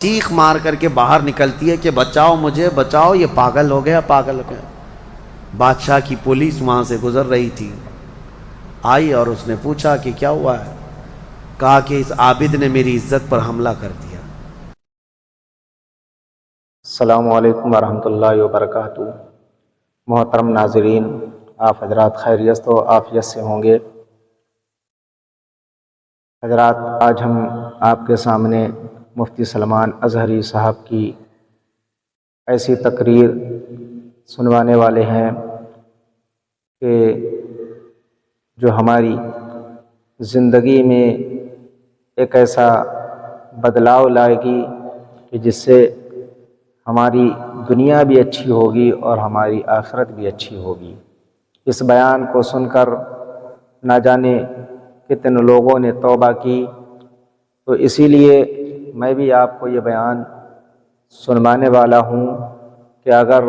چیخ مار کر کے باہر نکلتی ہے کہ بچاؤ مجھے، بچاؤ، یہ پاگل ہو گیا، پاگل ہو گیا۔ بادشاہ کی پولیس وہاں سے گزر رہی تھی، آئی اور اس نے پوچھا کہ کیا ہوا ہے؟ کہا کہ اس عابد نے میری عزت پر حملہ کر دیا۔ السلام علیکم ورحمۃ اللہ وبرکاتہ۔ محترم ناظرین، آپ حضرات خیریت و عافیت سے ہوں گے۔ حضرات، آج ہم آپ کے سامنے مفتی سلمان اظہری صاحب کی ایسی تقریر سنوانے والے ہیں کہ جو ہماری زندگی میں ایک ایسا بدلاؤ لائے گی کہ جس سے ہماری دنیا بھی اچھی ہوگی اور ہماری آخرت بھی اچھی ہوگی۔ اس بیان کو سن کر نہ جانے کتنے لوگوں نے توبہ کی، تو اسی لیے میں بھی آپ کو یہ بیان سنوانے والا ہوں کہ اگر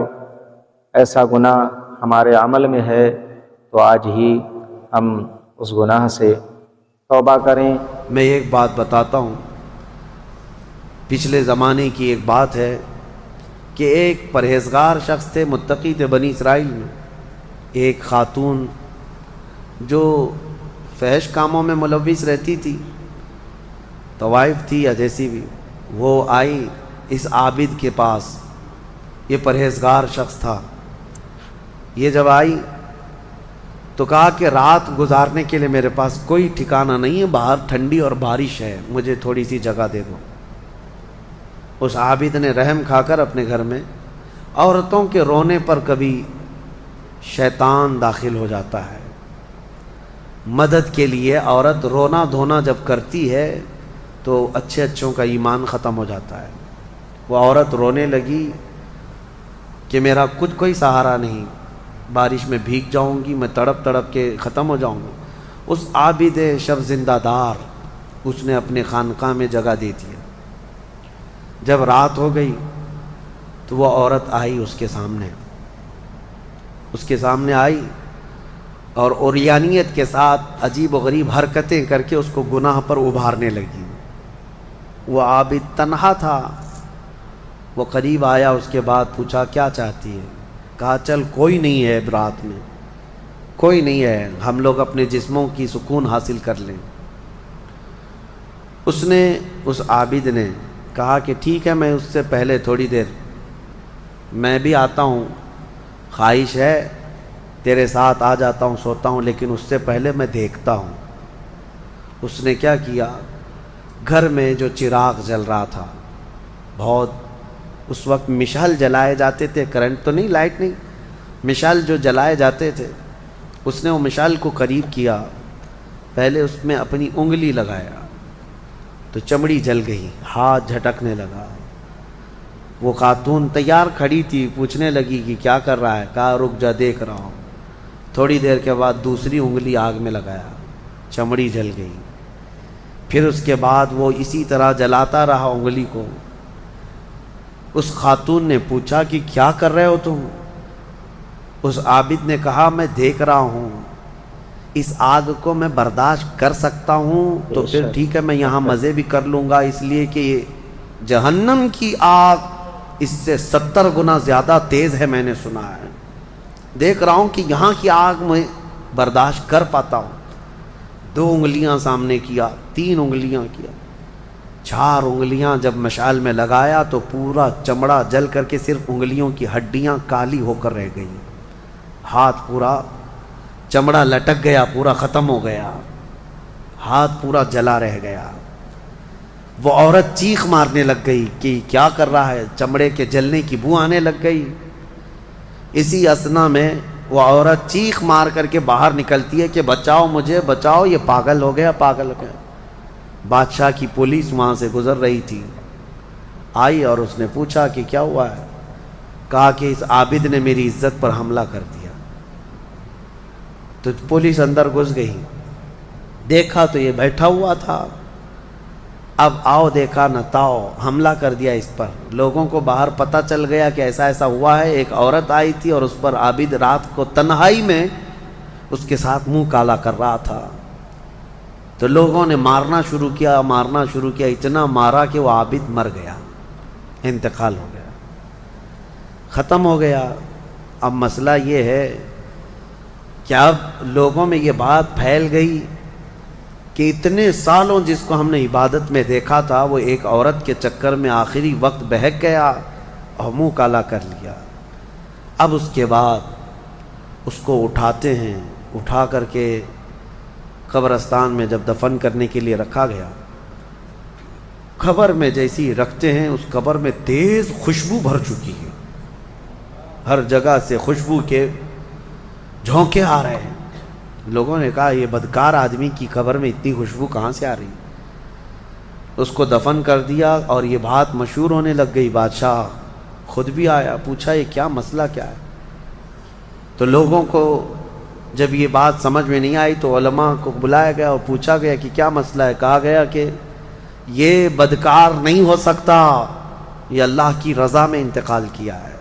ایسا گناہ ہمارے عمل میں ہے تو آج ہی ہم اس گناہ سے توبہ کریں۔ میں ایک بات بتاتا ہوں، پچھلے زمانے کی ایک بات ہے کہ ایک پرہیزگار شخص تھے، متقی تھے بنی اسرائیل میں۔ ایک خاتون جو فحش کاموں میں ملوث رہتی تھی، طوائف تھی یا جیسی بھی، وہ آئی اس عابد کے پاس۔ یہ پرہیزگار شخص تھا۔ یہ جب آئی تو کہا کہ رات گزارنے کے لیے میرے پاس کوئی ٹھکانہ نہیں ہے، باہر ٹھنڈی اور بارش ہے، مجھے تھوڑی سی جگہ دے دو۔ اس عابد نے رحم کھا کر اپنے گھر میں عورتوں کے رونے پر کبھی شیطان داخل ہو جاتا ہے۔ مدد کے لیے عورت رونا دھونا جب کرتی ہے تو اچھے اچھوں کا ایمان ختم ہو جاتا ہے۔ وہ عورت رونے لگی کہ میرا کچھ کوئی سہارا نہیں، بارش میں بھیگ جاؤں گی، میں تڑپ تڑپ کے ختم ہو جاؤں گا۔ اس عابد شب زندہ دار اس نے اپنے خانقاہ میں جگہ دے دیا۔ جب رات ہو گئی تو وہ عورت آئی اس کے سامنے آئی اور عریانیت کے ساتھ عجیب و غریب حرکتیں کر کے اس کو گناہ پر ابھارنے لگی۔ وہ عابد تنہا تھا، وہ قریب آیا، اس کے بعد پوچھا کیا چاہتی ہے؟ کہا چل کوئی نہیں ہے، رات میں کوئی نہیں ہے، ہم لوگ اپنے جسموں کی سکون حاصل کر لیں۔ اس عابد نے کہا کہ ٹھیک ہے، میں اس سے پہلے تھوڑی دیر میں بھی آتا ہوں، خواہش ہے تیرے ساتھ آ جاتا ہوں، سوتا ہوں، لیکن اس سے پہلے میں دیکھتا ہوں۔ اس نے کیا کیا؟ گھر میں جو چراغ جل رہا تھا، بہت اس وقت مشعل جلائے جاتے تھے، کرنٹ تو نہیں، لائٹ نہیں، مشعل جو جلائے جاتے تھے، اس نے وہ مشعل کو قریب کیا، پہلے اس میں اپنی انگلی لگایا تو چمڑی جل گئی، ہاتھ جھٹکنے لگا۔ وہ خاتون تیار کھڑی تھی، پوچھنے لگی کہ کیا کر رہا ہے؟ کہا رک جا، دیکھ رہا ہوں۔ تھوڑی دیر کے بعد دوسری انگلی آگ میں لگایا، چمڑی جل گئی۔ پھر اس کے بعد وہ اسی طرح جلاتا رہا انگلی کو۔ اس خاتون نے پوچھا کہ کیا کر رہے ہو تم؟ اس عابد نے کہا میں دیکھ رہا ہوں، اس آگ کو میں برداشت کر سکتا ہوں تو پھر ٹھیک ہے، میں یہاں مزے بھی کر لوں گا، اس لیے کہ جہنم کی آگ اس سے 70 گنا زیادہ تیز ہے، میں نے سنا ہے۔ دیکھ رہا ہوں کہ یہاں کی آگ میں برداشت کر پاتا ہوں۔ 2 انگلیاں سامنے کیا، 3 انگلیاں کیا، 4 انگلیاں جب مشعل میں لگایا تو پورا چمڑا جل کر کے صرف انگلیوں کی ہڈیاں کالی ہو کر رہ گئیں، ہاتھ پورا چمڑا لٹک گیا، پورا ختم ہو گیا، ہاتھ پورا جلا رہ گیا۔ وہ عورت چیخ مارنے لگ گئی کہ کیا کر رہا ہے، چمڑے کے جلنے کی بو آنے لگ گئی۔ اسی اثنا میں وہ عورت چیخ مار کر کے باہر نکلتی ہے کہ بچاؤ مجھے، بچاؤ، یہ پاگل ہو گیا، پاگل ہو گیا۔ بادشاہ کی پولیس وہاں سے گزر رہی تھی، آئی اور اس نے پوچھا کہ کیا ہوا ہے؟ کہا کہ اس عابد نے میری عزت پر حملہ کر دیا۔ تو پولیس اندر گھس گئی، دیکھا تو یہ بیٹھا ہوا تھا۔ اب آؤ دیکھا نہ تاؤ، حملہ کر دیا اس پر۔ لوگوں کو باہر پتہ چل گیا کہ ایسا ایسا ہوا ہے۔ ایک عورت آئی تھی اور اس پر عابد رات کو تنہائی میں اس کے ساتھ منہ کالا کر رہا تھا۔ تو لوگوں نے مارنا شروع کیا، اتنا مارا کہ وہ عابد مر گیا۔ انتقال ہو گیا، ختم ہو گیا۔ اب مسئلہ یہ ہے کہ اب لوگوں میں یہ بات پھیل گئی کہ اتنے سالوں جس کو ہم نے عبادت میں دیکھا تھا وہ ایک عورت کے چکر میں آخری وقت بہک گیا اور منہ کالا کر لیا۔ اب اس کے بعد اس کو اٹھاتے ہیں، اٹھا کر کے قبرستان میں جب دفن کرنے کے لیے رکھا گیا، قبر میں جیسی ہی رکھتے ہیں اس قبر میں تیز خوشبو بھر چکی ہے، ہر جگہ سے خوشبو کے جھونکے آ رہے ہیں۔ لوگوں نے کہا یہ بدکار آدمی کی قبر میں اتنی خوشبو کہاں سے آ رہی؟ اس کو دفن کر دیا اور یہ بات مشہور ہونے لگ گئی۔ بادشاہ خود بھی آیا، پوچھا یہ کیا مسئلہ کیا ہے؟ تو لوگوں کو جب یہ بات سمجھ میں نہیں آئی تو علماء کو بلایا گیا اور پوچھا گیا کہ کیا مسئلہ ہے؟ کہا گیا کہ یہ بدکار نہیں ہو سکتا، یہ اللہ کی رضا میں انتقال کیا ہے۔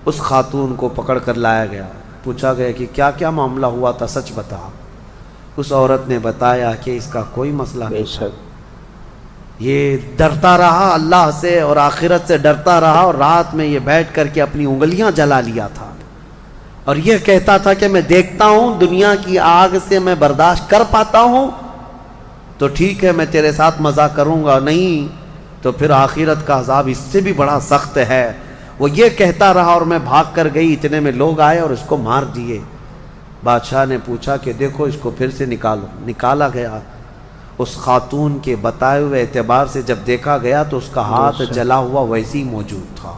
اس خاتون کو پکڑ کر لایا گیا، پوچھا گیا کہ کیا کیا معاملہ ہوا تھا، سچ بتا۔ اس عورت نے بتایا کہ اس کا کوئی مسئلہ نہیں، یہ ڈرتا رہا اللہ سے اور آخرت سے ڈرتا رہا، اور رات میں یہ بیٹھ کر کے اپنی انگلیاں جلا لیا تھا، اور یہ کہتا تھا کہ میں دیکھتا ہوں دنیا کی آگ سے میں برداشت کر پاتا ہوں تو ٹھیک ہے میں تیرے ساتھ مزہ کروں گا، نہیں تو پھر آخرت کا عذاب اس سے بھی بڑا سخت ہے۔ وہ یہ کہتا رہا اور میں بھاگ کر گئی، اتنے میں لوگ آئے اور اس کو مار دیے۔ بادشاہ نے پوچھا کہ دیکھو اس کو پھر سے نکالو، نکالا گیا۔ اس خاتون کے بتائے ہوئے اعتبار سے جب دیکھا گیا تو اس کا ہاتھ جلا ہوا ویسے ہی موجود تھا،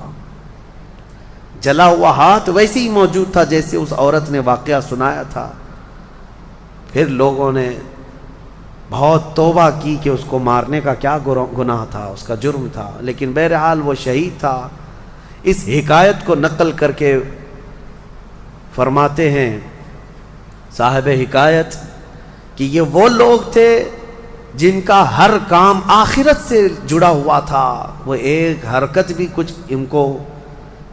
جلا ہوا ہاتھ ویسے ہی موجود تھا جیسے اس عورت نے واقعہ سنایا تھا۔ پھر لوگوں نے بہت توبہ کی کہ اس کو مارنے کا کیا گناہ تھا، اس کا جرم تھا، لیکن بہرحال وہ شہید تھا۔ اس حکایت کو نقل کر کے فرماتے ہیں صاحب حکایت کہ یہ وہ لوگ تھے جن کا ہر کام آخرت سے جڑا ہوا تھا، وہ ایک حرکت بھی کچھ ان کو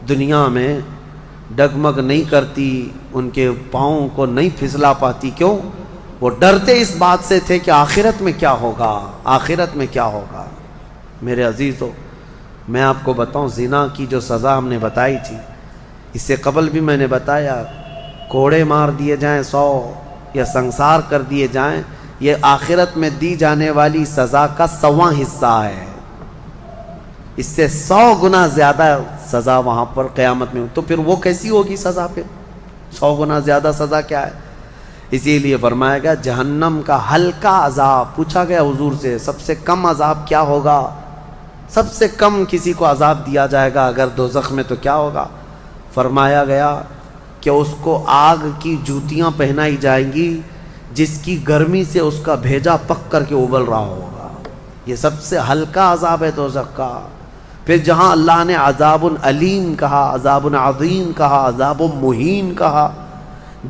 دنیا میں ڈگمگ نہیں کرتی، ان کے پاؤں کو نہیں پھسلا پاتی۔ کیوں؟ وہ ڈرتے اس بات سے تھے کہ آخرت میں کیا ہوگا، آخرت میں کیا ہوگا۔ میرے عزیزو، میں آپ کو بتاؤں زنا کی جو سزا ہم نے بتائی تھی، اس سے قبل بھی میں نے بتایا کوڑے مار دیے جائیں 100 یا سنسار کر دیے جائیں، یہ آخرت میں دی جانے والی سزا کا 100واں حصہ ہے، اس سے 100 گنا زیادہ سزا وہاں پر قیامت میں۔ تو پھر وہ کیسی ہوگی سزا؟ پھر 100 گنا زیادہ سزا کیا ہے؟ اسی لیے فرمایا گیا جہنم کا ہلکا عذاب۔ پوچھا گیا حضور سے سب سے کم عذاب کیا ہوگا؟ سب سے کم کسی کو عذاب دیا جائے گا اگر دوزخ میں تو کیا ہوگا؟ فرمایا گیا کہ اس کو آگ کی جوتیاں پہنائی جائیں گی جس کی گرمی سے اس کا بھیجا پک کر کے ابل رہا ہوگا۔ یہ سب سے ہلکا عذاب ہے دوزخ کا۔ پھر جہاں اللہ نے عذاب علیم کہا، عذاب عظیم کہا، عذاب مہین کہا،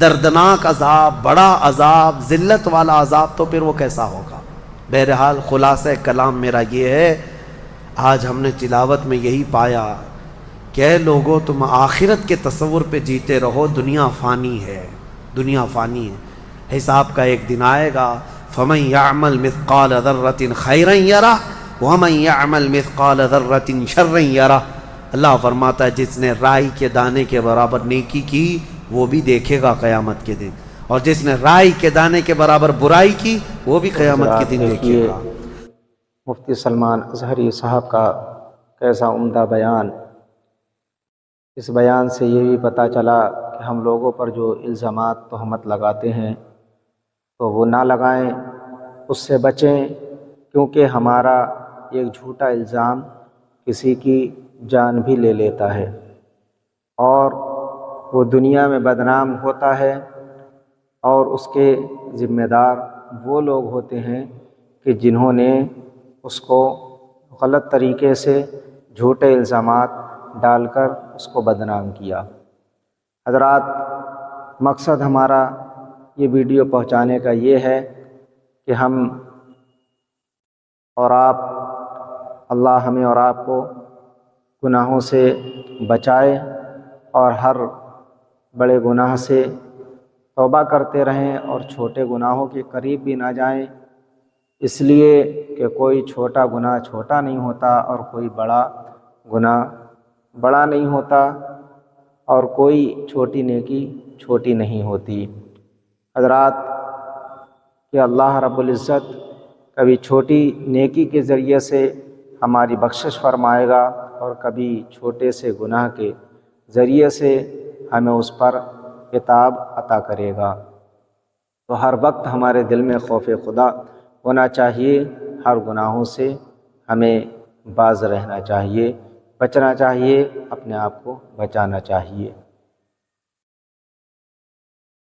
دردناک عذاب، بڑا عذاب، ذلت والا عذاب، تو پھر وہ کیسا ہوگا؟ بہرحال خلاصہ کلام میرا یہ ہے، آج ہم نے تلاوت میں یہی پایا کہ اے لوگو تم آخرت کے تصور پہ جیتے رہو، دنیا فانی ہے، دنیا فانی ہے، حساب کا ایک دن آئے گا۔ فَمَن يَعْمَلْ مِثْقَالَ ذَرَّةٍ خَيْرًا يَرَهُ وَمَن يَعْمَلْ مِثْقَالَ ذَرَّةٍ شَرًّا يَرَهُ۔ اللہ فرماتا ہے جس نے رائی کے دانے کے برابر نیکی کی وہ بھی دیکھے گا قیامت کے دن، اور جس نے رائی کے دانے کے برابر برائی کی وہ بھی قیامت کے دن دیکھے گا۔ مفتی سلمان اظہری صاحب کا کیسا عمدہ بیان۔ اس بیان سے یہ بھی پتہ چلا کہ ہم لوگوں پر جو الزامات تہمت لگاتے ہیں تو وہ نہ لگائیں، اس سے بچیں، کیونکہ ہمارا ایک جھوٹا الزام کسی کی جان بھی لے لیتا ہے اور وہ دنیا میں بدنام ہوتا ہے، اور اس کے ذمہ دار وہ لوگ ہوتے ہیں کہ جنہوں نے اس کو غلط طریقے سے جھوٹے الزامات ڈال کر اس کو بدنام کیا۔ حضرات، مقصد ہمارا یہ ویڈیو پہنچانے کا یہ ہے کہ ہم اور آپ، اللہ ہمیں اور آپ کو گناہوں سے بچائے اور ہر بڑے گناہ سے توبہ کرتے رہیں اور چھوٹے گناہوں کے قریب بھی نہ جائیں۔ اس لیے کہ کوئی چھوٹا گناہ چھوٹا نہیں ہوتا اور کوئی بڑا گناہ بڑا نہیں ہوتا اور کوئی چھوٹی نیکی چھوٹی نہیں ہوتی۔ حضرات کہ اللہ رب العزت کبھی چھوٹی نیکی کے ذریعے سے ہماری بخشش فرمائے گا اور کبھی چھوٹے سے گناہ کے ذریعے سے ہمیں اس پر عتاب عطا کرے گا۔ تو ہر وقت ہمارے دل میں خوف خدا ہونا چاہیے، ہر گناہوں سے ہمیں باز رہنا چاہیے، بچنا چاہیے، اپنے آپ کو بچانا چاہیے۔